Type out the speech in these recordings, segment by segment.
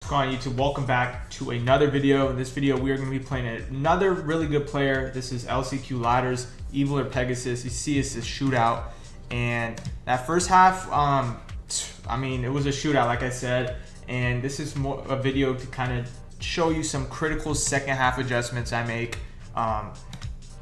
going on YouTube? Welcome back to another video. In this video, we are going to be playing another really good player. This is LCQ Ladders, Evil or Pegasus. You see it's a shootout. And that first half, I mean, it was a shootout, like I said. And this is more a video to kind of show you some critical second half adjustments I make to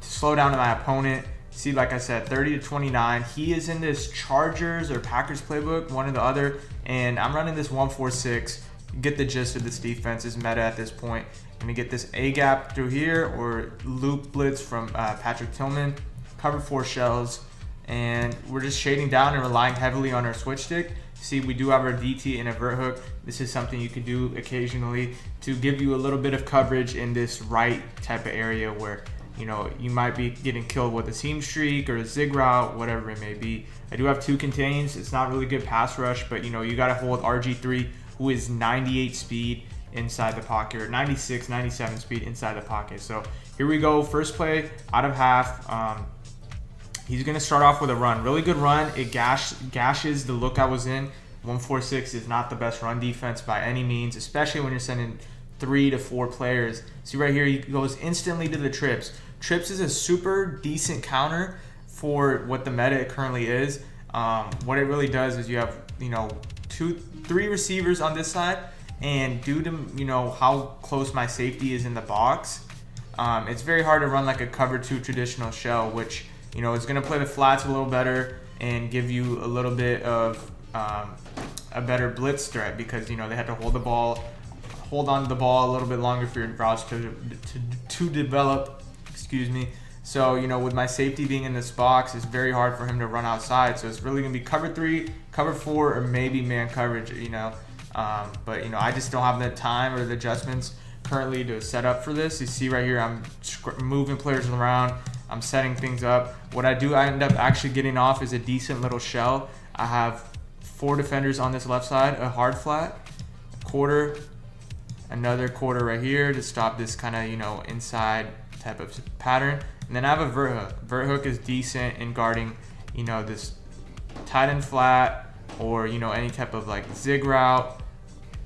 slow down my opponent. See, like I said, 30-29. He is in this Chargers or Packers playbook, one or the other, and I'm running this 1-4-6. Get the gist of this defense is meta at this point. I'm gonna get this A gap through here or loop blitz from Patrick Tillman, cover 4 shells, and we're just shading down and relying heavily on our switch stick. See, we do have our DT and a vert hook. This is something you can do occasionally to give you a little bit of coverage in this right type of area where, you know, you might be getting killed with a seam streak or a zig route, whatever it may be. I do have 2 contains. It's not really good pass rush, but you know, you got to hold RG3, who is 98 speed inside the pocket, or 96, 97 speed inside the pocket. So here we go. First play out of half. He's going to start off with a run. Really good run. It gashes the look I was in. 1-4-6 is not the best run defense by any means, especially when you're sending 3 to 4 players. See right here, he goes instantly to the trips. Trips is a super decent counter for what the meta currently is. What it really does is you have, you know, 2-3 receivers on this side, and due to, you know, how close my safety is in the box, it's very hard to run like a cover 2 traditional shell, which, you know, is going to play the flats a little better and give you a little bit of a better blitz threat, because, you know, they have to hold on to the ball a little bit longer for your routes to develop. Excuse me. So, you know, with my safety being in this box, it's very hard for him to run outside. So it's really going to be cover 3, cover 4, or maybe man coverage, you know. But, you know, I just don't have the time or the adjustments currently to set up for this. You see right here, I'm moving players around. I'm setting things up. What I end up actually getting off is a decent little shell. I have 4 defenders on this left side, a hard flat, a quarter, another quarter right here to stop this kind of, you know, inside type of pattern. And then I have a vert hook. Vert hook is decent in guarding, you know, this tight end flat or, you know, any type of like zig route,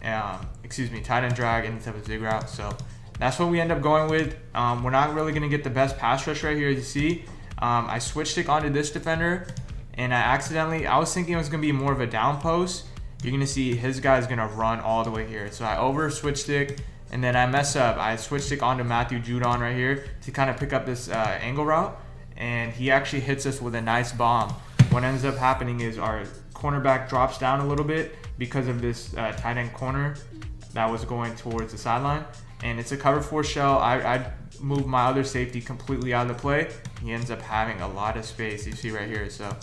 tight end drag, any type of zig route. So that's what we end up going with. We're not really going to get the best pass rush right here, as you see. I switched it onto this defender, and I was thinking it was going to be more of a down post. You're going to see his guy is going to run all the way here. So I over switch stick, and then I mess up. I switch stick onto Matthew Judon right here to kind of pick up this angle route, and he actually hits us with a nice bomb. What ends up happening is our cornerback drops down a little bit because of this tight end corner that was going towards the sideline. And it's a cover 4 shell. I moved my other safety completely out of the play. He ends up having a lot of space, you see right here. So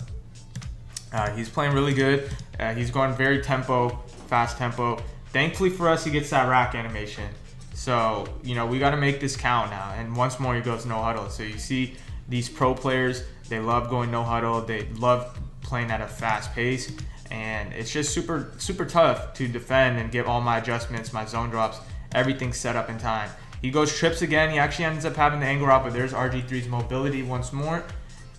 he's playing really good. He's going very fast tempo. Thankfully for us, he gets that rack animation. So, you know, we got to make this count now. And once more, he goes no huddle. So you see these pro players, they love going no huddle. They love playing at a fast pace. And it's just super, super tough to defend and get all my adjustments, my zone drops, everything set up in time. He goes trips again. He actually ends up having the angle route, but there's RG3's mobility once more.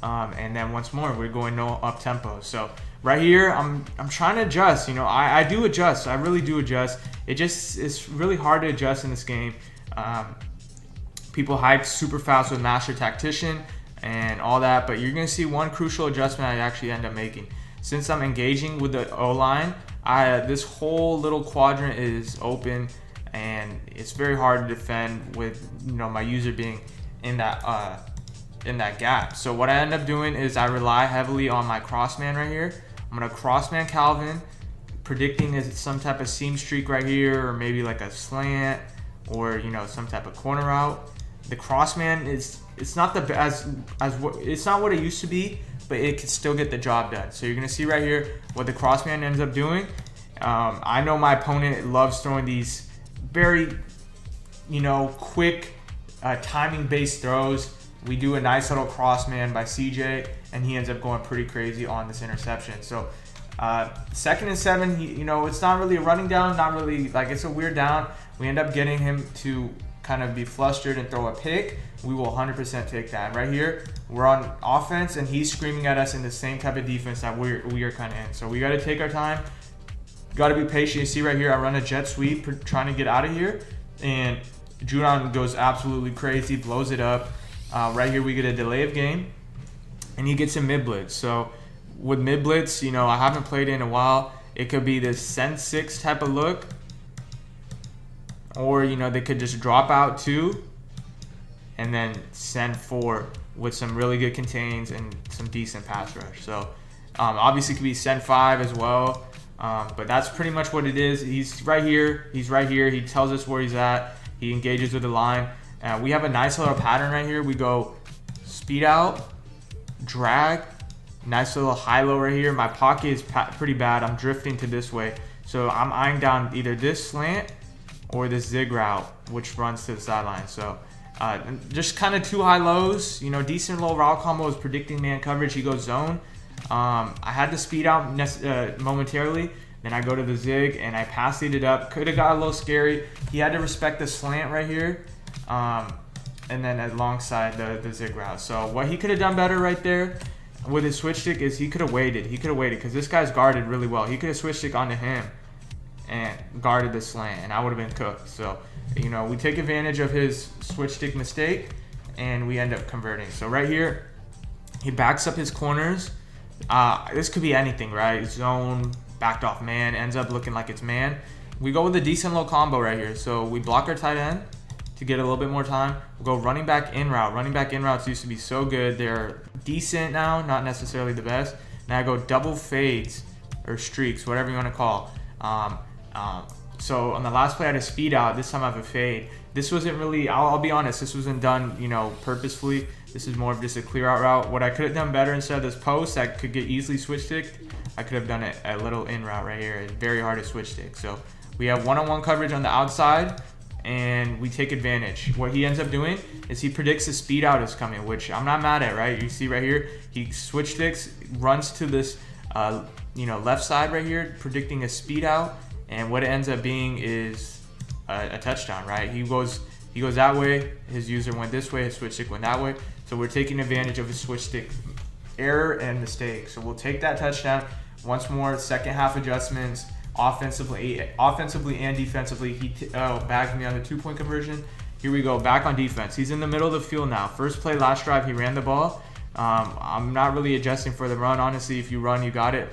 And then once more, we're going no up tempo. So right here, I'm trying to adjust. You know, I do adjust. I really do adjust. It's really hard to adjust in this game. People hype super fast with Master Tactician and all that, but you're going to see one crucial adjustment I actually end up making. Since I'm engaging with the O-line, this whole little quadrant is open, and it's very hard to defend with, you know, my user being in that gap. So what I end up doing is I rely heavily on my Crossman right here. I'm gonna Crossman Calvin, predicting is some type of seam streak right here, or maybe like a slant, or, you know, some type of corner route. The Crossman it's not it's not what it used to be, but it can still get the job done. So you're gonna see right here what the Crossman ends up doing. I know my opponent loves throwing these very, you know, quick timing-based throws. We do a nice little Crossman by CJ, and he ends up going pretty crazy on this interception. So 2nd and 7, you know, it's not really a running down, not really, like, it's a weird down. We end up getting him to kind of be flustered and throw a pick. We will 100% take that. And right here, we're on offense, and he's screaming at us in the same type of defense that we are kind of in. So we got to take our time, got to be patient. You see right here, I run a jet sweep trying to get out of here, and Judon goes absolutely crazy, blows it up. Right here we get a delay of game, and he gets a mid blitz. So with mid blitz, you know, I haven't played in a while. It could be this send 6 type of look, or you know, they could just drop out 2 and then send 4 with some really good contains and some decent pass rush. So obviously it could be send 5 as well, but that's pretty much what it is. He's right here. He's right here. He tells us where he's at. He engages with the line. We have a nice little pattern right here. We go speed out, drag, nice little high-low right here. My pocket is pretty bad. I'm drifting to this way. So I'm eyeing down either this slant or this zig route, which runs to the sideline. So just kind of 2 high lows, you know, decent little route combo is predicting man coverage. He goes zone. I had to speed out momentarily. Then I go to the zig and I pass lead it up. Could have got a little scary. He had to respect the slant right here. And then alongside the zig route. So what he could have done better right there with his switch stick is he could have waited. He could have waited because this guy's guarded really well. He could have switch stick onto him and guarded the slant, and I would have been cooked. So, you know, we take advantage of his switch stick mistake, and we end up converting. So right here, he backs up his corners. This could be anything, right? Zone, backed off man, ends up looking like it's man. We go with a decent little combo right here. So we block our tight end to get a little bit more time. We'll go running back in route. Running back in routes used to be so good. They're decent now, not necessarily the best. Now I go double fades or streaks, whatever you want to call. So on the last play I had a speed out. This time I have a fade. This wasn't really, I'll be honest, this wasn't done, you know, purposefully. This is more of just a clear out route. What I could have done better instead of this post that could get easily switch sticked, I could have done a little in route right here. It's very hard to switch stick. So we have one-on-one coverage on the outside, and we take advantage. What he ends up doing is he predicts the speed out is coming, which I'm not mad at, right? You see right here, he switch sticks, runs to this, you know, left side right here, predicting a speed out, and what it ends up being is a touchdown, right? He goes that way, his user went this way, his switch stick went that way. So we're taking advantage of his switch stick error and mistake. So we'll take that touchdown. Once more, second half adjustments, offensively and defensively. He bagged me on the 2-point conversion. Here we go, back on defense. He's in the middle of the field now. First play, last drive, he ran the ball. I'm not really adjusting for the run. Honestly, if you run, you got it.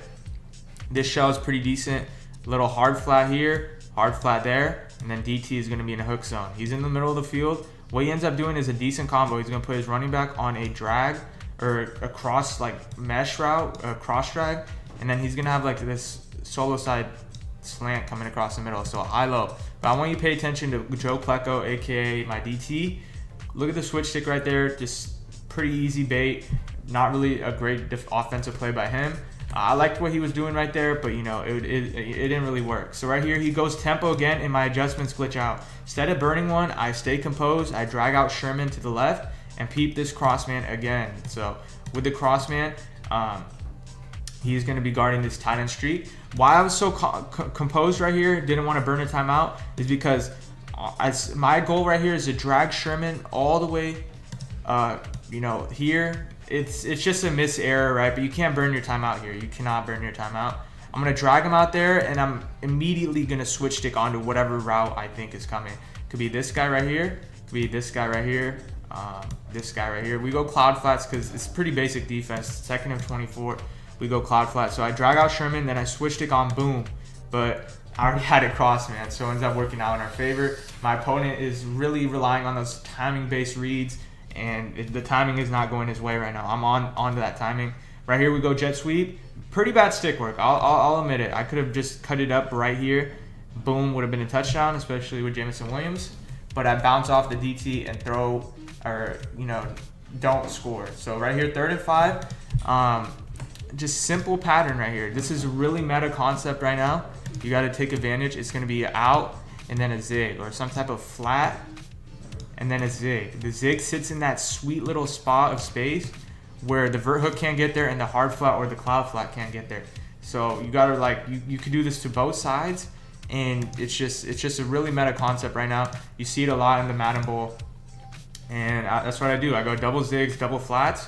This shell is pretty decent. Little hard flat here, hard flat there, and then DT is going to be in a hook zone. He's in the middle of the field. What he ends up doing is a decent combo. He's going to put his running back on a drag or a cross, like mesh route, a cross drag, and then he's going to have like this solo side slant coming across the middle, so high-low. But I want you to pay attention to Joe Klecko, aka my DT. Look at the switch stick right there, just pretty easy bait. Not really a great offensive play by him. I liked what he was doing right there, but you know, it didn't really work. So right here, he goes tempo again, and my adjustments glitch out. Instead of burning one, I stay composed. I drag out Sherman to the left and peep this Crossman again. So with the Crossman, he's going to be guarding this tight end streak. Why I was so composed right here, didn't want to burn a timeout, is because my goal right here is to drag Sherman all the way, you know, here. It's just a miss error, right? But you can't burn your timeout here. You cannot burn your timeout. I'm going to drag him out there, and I'm immediately going to switch stick onto whatever route I think is coming. Could be this guy right here. Could be this guy right here. This guy right here. We go cloud flats because it's pretty basic defense. Second and 24. We go cloud flat. So I drag out Sherman, then I switch stick on boom. But I already had it crossed, man. So it ends up working out in our favor. My opponent is really relying on those timing-based reads, and the timing is not going his way right now. I'm onto that timing. Right here we go jet sweep. Pretty bad stick work. I'll admit it. I could have just cut it up right here. Boom, would have been a touchdown, especially with Jameson Williams. But I bounce off the DT and throw, or you know, don't score. So right here, 3rd and 5. Just simple pattern right here. This is a really meta concept right now. You got to take advantage. It's going to be out and then a zig, or some type of flat and then a zig. The zig sits in that sweet little spot of space where the vert hook can't get there and the hard flat or the cloud flat can't get there. So you gotta, like, you could do this to both sides, and it's just a really meta concept right now. You see it a lot in the Madden Bowl, and that's what I do. I go double zigs, double flats.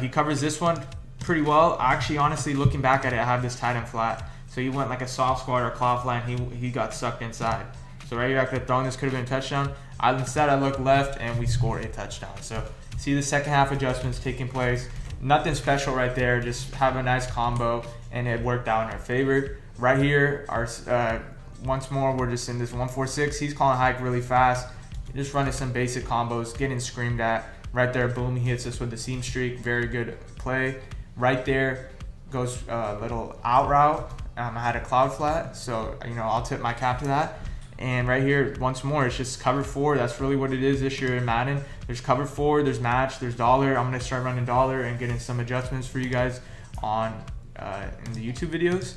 He covers this one pretty well. Actually, honestly, looking back at it, I have this tight end flat. So he went like a soft squat or a claw fly, and he got sucked inside. So right here, I could have thrown this, could have been a touchdown. Instead, I looked left, and we scored a touchdown. So see the second half adjustments taking place. Nothing special right there. Just have a nice combo, and it worked out in our favor. Right here, once more, we're just in this 1-4-6. He's calling hike really fast. Just running some basic combos, getting screamed at. Right there, boom, he hits us with the seam streak. Very good play. Right there goes a little out route. I had a cloud flat, so I'll tip my cap to that. And right here, once more, it's just cover 4. That's really what it is this year in Madden. There's cover 4, there's match, there's dollar. I'm gonna start running dollar and getting some adjustments for you guys on in the YouTube videos.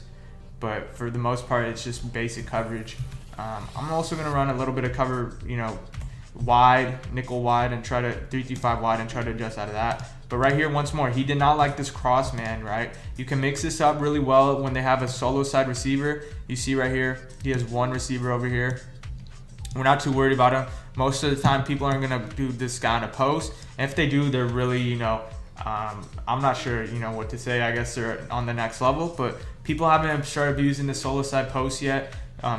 But for the most part, it's just basic coverage. I'm also gonna run a little bit of cover, wide, nickel wide, and try to 3-5 wide and try to adjust out of that. But right here, once more, he did not like this Crossman, right? You can mix this up really well when they have a solo side receiver. You see right here, he has one receiver over here. We're not too worried about him. Most of the time, people aren't gonna do this guy in a post. And if they do, they're really, I'm not sure, what to say. I guess they're on the next level, but people haven't started using the solo side post yet.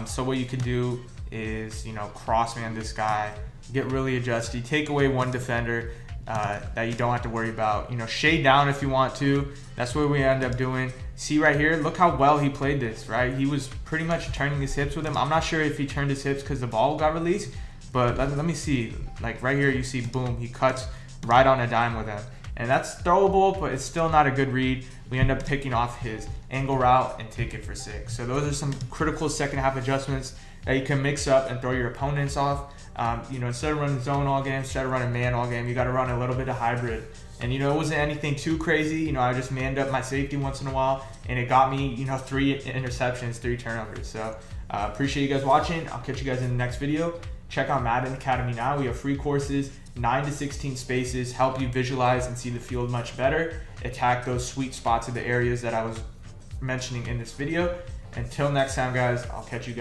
So what you can do is, Crossman this guy, get really adjusted, take away one defender that you don't have to worry about. Shade down if you want to. That's what we end up doing. See right here, look how well he played this, right? He was pretty much turning his hips with him. I'm not sure if he turned his hips because the ball got released, but let me see. Like right here, you see, boom, he cuts right on a dime with him. And that's throwable, but it's still not a good read. We end up picking off his angle route and take it for 6. So those are some critical second half adjustments that you can mix up and throw your opponents off. Instead of running zone all game, instead of running man all game, you got to run a little bit of hybrid. And, it wasn't anything too crazy. I just manned up my safety once in a while, and it got me, 3 interceptions, 3 turnovers. So appreciate you guys watching. I'll catch you guys in the next video. Check out Madden Academy now. We have free courses, 9 to 16 spaces, help you visualize and see the field much better, attack those sweet spots of the areas that I was mentioning in this video. Until next time, guys, I'll catch you guys.